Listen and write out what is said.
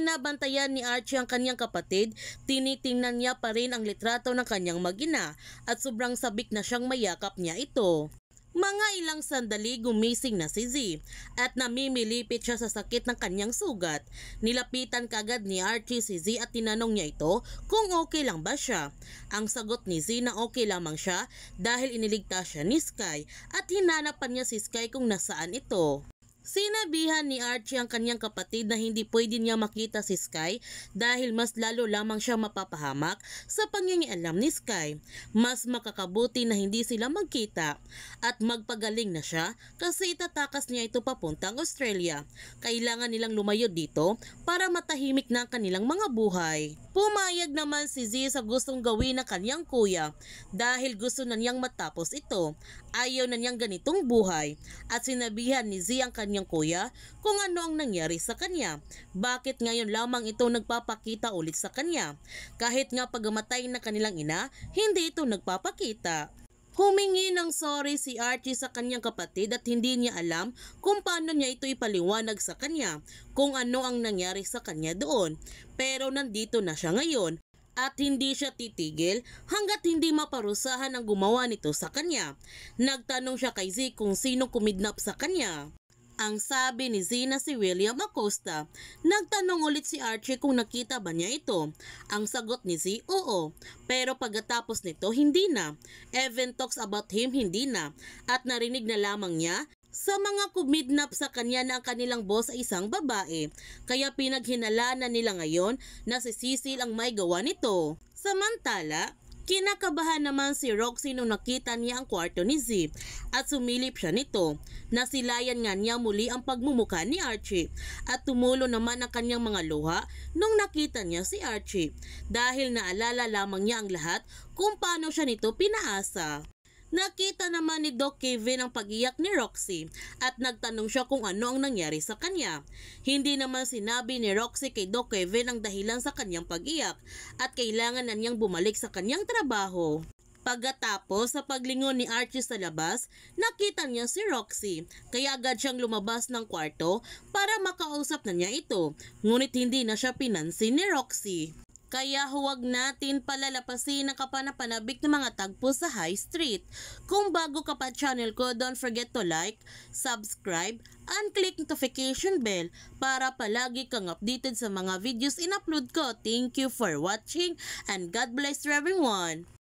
binabantayan ni Archie ang kanyang kapatid, tinitingnan niya pa rin ang litrato ng kanyang mag-ina at sobrang sabik na siyang mayakap niya ito. Mga ilang sandali gumising na si Z at namimilipit siya sa sakit ng kanyang sugat. Nilapitan kagad ni Archie si Z at tinanong niya ito kung okay lang ba siya. Ang sagot ni Z na okay lamang siya dahil iniligtas siya ni Sky at hinanapan niya si Sky kung nasaan ito. Sinabihan ni Archie ang kanyang kapatid na hindi pwede niya makita si Sky dahil mas lalo lamang siya mapapahamak sa pangingialam ni Sky. Mas makakabuti na hindi sila magkita at magpagaling na siya kasi itatakas niya ito papuntang Australia. Kailangan nilang lumayo dito para matahimik na ang kanilang mga buhay. Pumayag naman si Z sa gustong gawin ng kanyang kuya dahil gusto na niyang matapos ito. Ayaw na niyang ganitong buhay at sinabihan ni Z ang kanyang kuya kung ano ang nangyari sa kanya. Bakit ngayon lamang ito nagpapakita ulit sa kanya? Kahit nga pagamatay na kanilang ina, hindi ito nagpapakita. Humingi ng sorry si Archie sa kanyang kapatid at hindi niya alam kung paano niya ito ipaliwanag sa kanya kung ano ang nangyari sa kanya doon. Pero nandito na siya ngayon at hindi siya titigil hanggat hindi maparusahan ang gumawa nito sa kanya. Nagtanong siya kay Z kung sino kumidnap sa kanya. Ang sabi ni Z na si William Acosta. Nagtanong ulit si Archie kung nakita ba niya ito. Ang sagot ni Z, oo. Pero pagkatapos nito, hindi na. Evan talks about him, hindi na. At narinig na lamang niya sa mga kumidnap sa kanya na ang kanilang boss ay isang babae. Kaya pinaghinalaan nila ngayon na si Cecil ang may gawa nito. Samantala, kinakabahan naman si Roxy nung nakita niya ang kwarto ni Z at sumilip siya nito. Nasilayan nga niya muli ang pagmumukha ni Archie at tumulo naman ang kanyang mga luha nung nakita niya si Archie dahil naalala lamang niya ang lahat kung paano siya nito pinaasa. Nakita naman ni Doc Kevin ang pag-iyak ni Roxy at nagtanong siya kung ano ang nangyari sa kanya. Hindi naman sinabi ni Roxy kay Doc Kevin ang dahilan sa kanyang pag-iyak at kailangan na niyang bumalik sa kanyang trabaho. Pagkatapos sa paglingon ni Archie sa labas, nakita niya si Roxy kaya agad siyang lumabas ng kwarto para makausap na niya ito. Ngunit hindi na siya pinansin ni Roxy. Kaya huwag natin palalapasin ang kapanapanabik ng mga tagpo sa High Street. Kung bago ka pa channel ko, don't forget to like, subscribe, and click notification bell para palagi kang updated sa mga videos in-upload ko. Thank you for watching and God bless everyone!